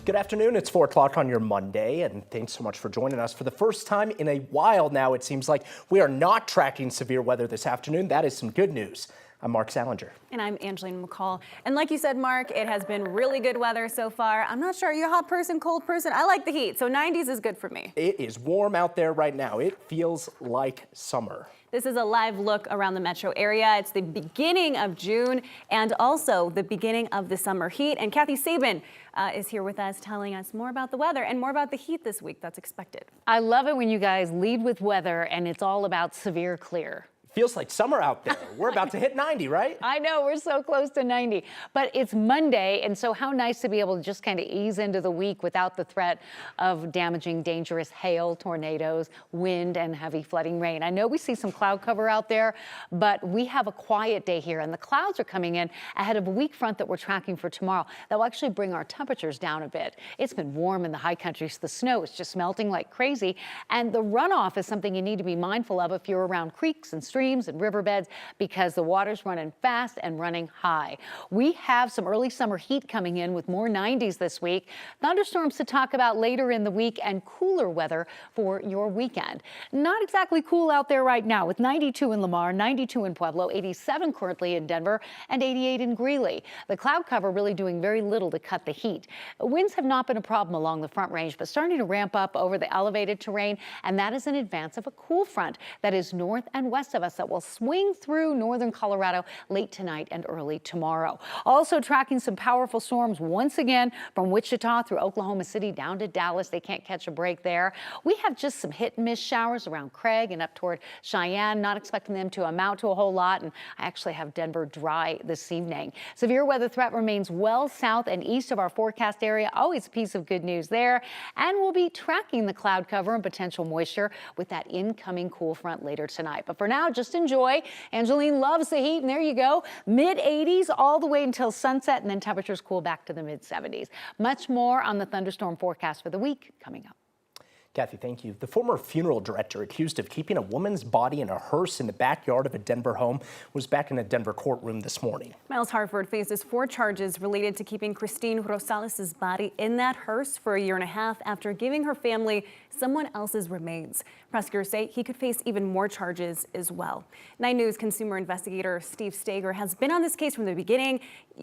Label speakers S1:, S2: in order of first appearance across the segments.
S1: Good afternoon. It's 4 o'clock on your Monday, and thanks so much for joining us. For the first time in a while now, it seems like we are not tracking severe weather this afternoon. That is some good news. I'm Mark Salinger.
S2: And I'm Angeline McCall. And like you said, Mark, it has been really good weather so far. I'm not sure, are you a hot person, cold person? I like the heat, so 90s is good for me.
S1: It is warm out there right now. It feels like summer.
S2: This is a live look around the metro area. It's the beginning of June and also the beginning of the summer heat. And Kathy Sabin is here with us telling us more about the weather and more about the heat this week that's expected.
S3: I love it when you guys lead with weather and it's all about severe clear.
S1: Feels like summer out there. We're about to hit 90, right?
S3: I know, we're so close to 90, but it's Monday, and so how nice to be able to just kind of ease into the week without the threat of damaging, dangerous hail, tornadoes, wind, and heavy flooding rain. I know we see some cloud cover out there, but we have a quiet day here, and the clouds are coming in ahead of a weak front that we're tracking for tomorrow. That will actually bring our temperatures down a bit. It's been warm in the high country, so the snow is just melting like crazy, and the runoff is something you need to be mindful of if you're around creeks and streams and riverbeds, because the water's running fast and running high. We have some early summer heat coming in with more 90s this week. Thunderstorms to talk about later in the week and cooler weather for your weekend. Not exactly cool out there right now with 92 in Lamar, 92 in Pueblo, 87 currently in Denver, and 88 in Greeley. The cloud cover really doing very little to cut the heat. Winds have not been a problem along the Front Range, but starting to ramp up over the elevated terrain, and that is in advance of a cool front that is north and west of us that will swing through northern Colorado late tonight and early tomorrow. Also tracking some powerful storms once again from Wichita through Oklahoma City down to Dallas. They can't catch a break there. We have just some hit and miss showers around Craig and up toward Cheyenne. Not expecting them to amount to a whole lot. And I actually have Denver dry this evening. Severe weather threat remains well south and east of our forecast area. Always a piece of good news there. And we'll be tracking the cloud cover and potential moisture with that incoming cool front later tonight. But for now, just enjoy. Angeline loves the heat, and there you go. Mid-80s all the way until sunset, and then temperatures cool back to the mid-70s. Much more on the thunderstorm forecast for the week coming up.
S1: Kathy, thank you. The former funeral director accused of keeping a woman's body in a hearse in the backyard of a Denver home was back in a Denver courtroom this morning.
S2: Miles Harford faces 4 charges related to keeping Christine Rosales' body in that hearse for a year and a half after giving her family someone else's remains. Prosecutors say he could face even more charges as well. 9 News consumer investigator Steve Stager has been on this case from the beginning.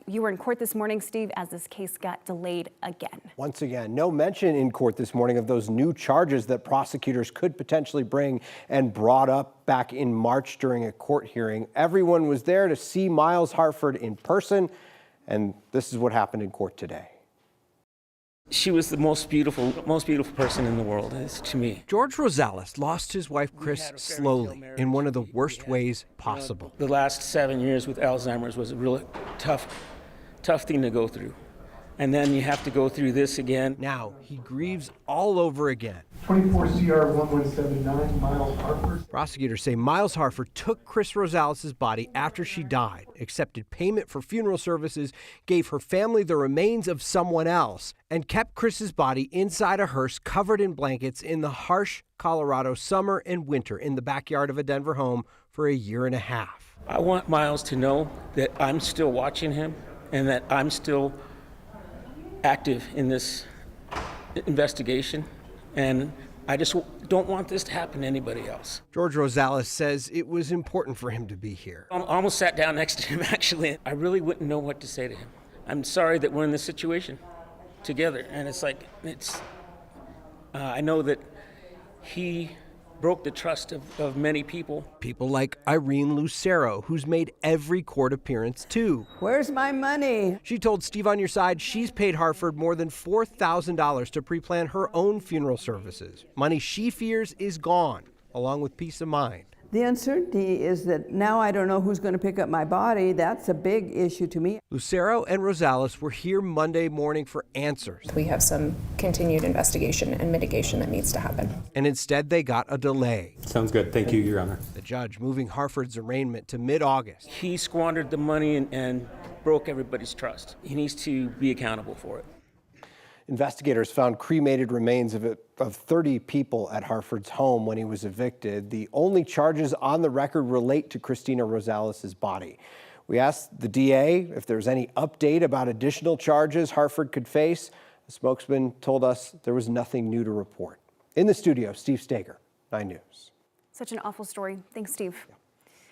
S2: You were in court this morning, Steve, as this case got delayed again.
S4: Once again, no mention in court this morning of those new charges that prosecutors could potentially bring and brought up back in March during a court hearing. Everyone was there to see Miles Harford in person, and this is what happened in court today.
S5: She was the most beautiful person in the world, to me.
S6: George Rosales lost his wife, Chris, slowly in one of the worst ways possible.
S5: The last 7 years with Alzheimer's was a really tough thing to go through. And then you have to go through this again.
S6: Now he grieves all over again.
S7: 24 CR 1179, Miles Harford.
S6: Prosecutors say Miles Harford took Chris Rosales' body after she died, accepted payment for funeral services, gave her family the remains of someone else, and kept Chris's body inside a hearse covered in blankets in the harsh Colorado summer and winter in the backyard of a Denver home for a year and a half.
S5: I want Miles to know that I'm still watching him and that I'm still active in this investigation, and I just don't want this to happen to anybody else.
S6: George Rosales says it was important for him to be here.
S5: I almost sat down next to him, actually. I really wouldn't know what to say to him. I'm sorry that we're in this situation together, and it's like, I know that he broke the trust of many people.
S6: People like Irene Lucero, who's made every court appearance too.
S8: Where's my money?
S6: She told Steve on Your Side she's paid Harford more than $4,000 to pre-plan her own funeral services. Money she fears is gone, along with peace of mind.
S8: The uncertainty is that now I don't know who's going to pick up my body. That's a big issue to me.
S6: Lucero and Rosales were here Monday morning for answers.
S9: We have some continued investigation and mitigation that needs to happen.
S6: And instead they got a delay.
S10: Sounds good. Thank you, Your Honor.
S6: The judge moving Harford's arraignment to mid-August.
S5: He squandered the money and broke everybody's trust. He needs to be accountable for it.
S4: Investigators found cremated remains of 30 people at Harford's home when he was evicted. The only charges on the record relate to Christina Rosales' body. We asked the DA if there's any update about additional charges Harford could face. The spokesman told us there was nothing new to report. In the studio, Steve Stager, 9 News.
S2: Such an awful story. Thanks, Steve. Yeah.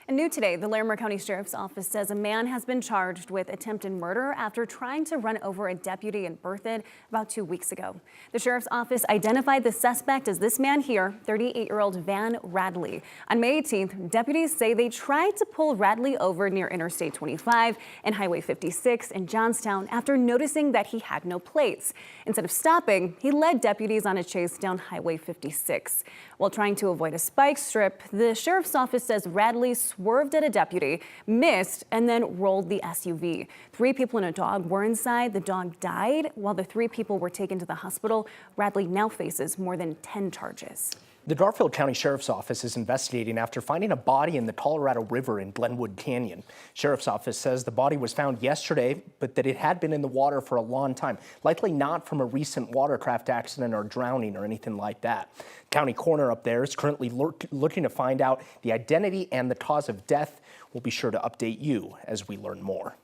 S2: And new today, the Larimer County Sheriff's Office says a man has been charged with attempted murder after trying to run over a deputy in Berthoud about 2 weeks ago. The Sheriff's Office identified the suspect as this man here, 38-year-old Van Radley. On May 18th, deputies say they tried to pull Radley over near Interstate 25 and Highway 56 in Johnstown after noticing that he had no plates. Instead of stopping, he led deputies on a chase down Highway 56. While trying to avoid a spike strip, the Sheriff's Office says Radley swerved at a deputy, missed, and then rolled the SUV. 3 people and a dog were inside. The dog died while the 3 people were taken to the hospital. Radley now faces more than 10 charges.
S1: The Garfield County Sheriff's Office is investigating after finding a body in the Colorado River in Glenwood Canyon. Sheriff's Office says the body was found yesterday, but that it had been in the water for a long time, likely not from a recent watercraft accident or drowning or anything like that. County coroner up there is currently looking to find out the identity and the cause of death. We'll be sure to update you as we learn more.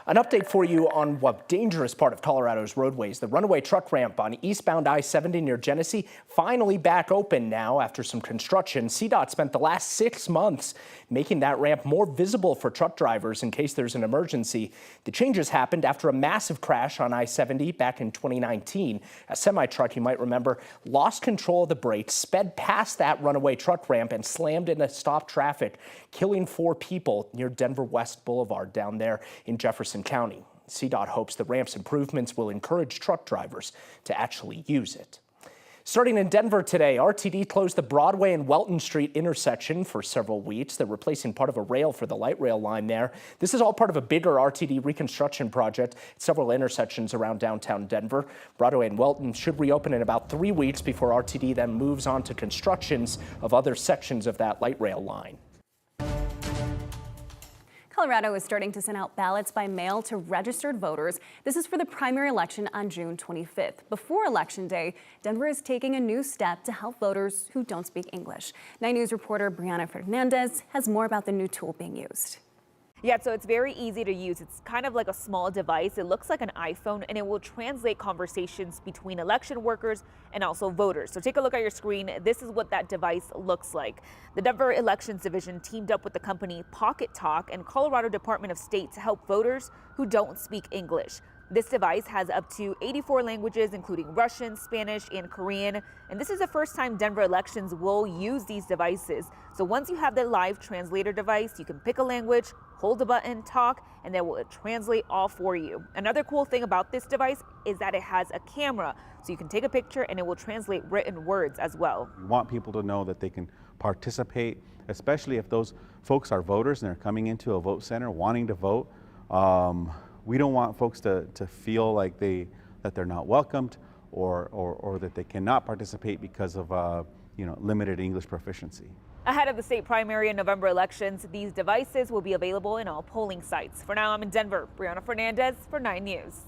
S1: An update for you on what dangerous part of Colorado's roadways. The runaway truck ramp on eastbound I-70 near Genesee finally back open now after some construction. CDOT spent the last 6 months making that ramp more visible for truck drivers in case there's an emergency. The changes happened after a massive crash on I-70 back in 2019. A semi-truck, you might remember, lost control of the brakes, sped past that runaway truck ramp and slammed into stopped traffic, killing 4 people near Denver West Boulevard down there in Jefferson County. CDOT hopes the ramp's improvements will encourage truck drivers to actually use it. Starting in Denver today, RTD closed the Broadway and Welton Street intersection for several weeks. They're replacing part of a rail for the light rail line there. This is all part of a bigger RTD reconstruction project at several intersections around downtown Denver. Broadway and Welton should reopen in about 3 weeks before RTD then moves on to constructions of other sections of that light rail line.
S2: Colorado is starting to send out ballots by mail to registered voters. This is for the primary election on June 25th. Before Election Day, Denver is taking a new step to help voters who don't speak English. 9 News reporter Brianna Fernandez has more about the new tool being used.
S10: Yeah, so it's very easy to use. It's kind of like a small device. It looks like an iPhone, and it will translate conversations between election workers and also voters. So take a look at your screen. This is what that device looks like. The Denver Elections Division teamed up with the company Pocket Talk and Colorado Department of State to help voters who don't speak English. This device has up to 84 languages, including Russian, Spanish, and Korean. And this is the first time Denver elections will use these devices. So once you have the live translator device, you can pick a language, hold a button, talk, and then it will translate all for you. Another cool thing about this device is that it has a camera. So you can take a picture and it will translate written words as well.
S11: We want people to know that they can participate, especially if those folks are voters and they're coming into a vote center wanting to vote. We don't want folks to feel like that they're not welcomed or that they cannot participate because of limited English proficiency.
S10: Ahead of the state primary and November elections, these devices will be available in all polling sites. For now, I'm in Denver. Brianna Fernandez for 9 News.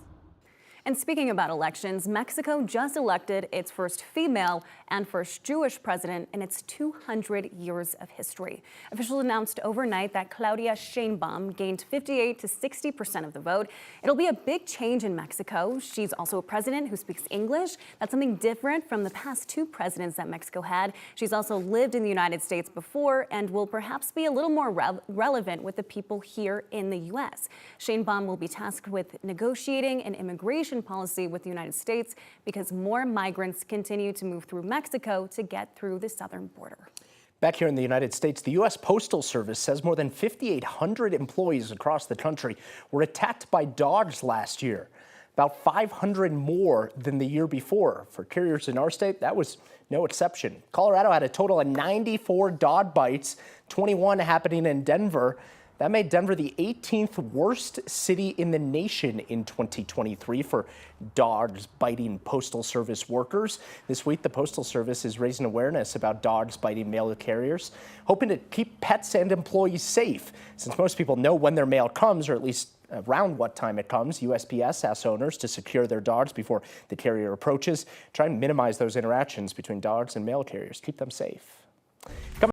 S2: And speaking about elections, Mexico just elected its first female and first Jewish president in its 200 years of history. Officials announced overnight that Claudia Sheinbaum gained 58 to 60% of the vote. It'll be a big change in Mexico. She's also a president who speaks English. That's something different from the past 2 presidents that Mexico had. She's also lived in the United States before and will perhaps be a little more relevant with the people here in the U.S. Sheinbaum will be tasked with negotiating an immigration policy with the United States because more migrants continue to move through Mexico to get through the southern border.
S1: Back here in the United States, the U.S. Postal Service says more than 5,800 employees across the country were attacked by dogs last year, about 500 more than the year before. For carriers in our state, that was no exception. Colorado had a total of 94 dog bites, 21 happening in Denver. That made Denver the 18th worst city in the nation in 2023 for dogs biting Postal Service workers. This week, the Postal Service is raising awareness about dogs biting mail carriers, hoping to keep pets and employees safe. Since most people know when their mail comes, or at least around what time it comes, USPS asks owners to secure their dogs before the carrier approaches. Try and minimize those interactions between dogs and mail carriers. Keep them safe.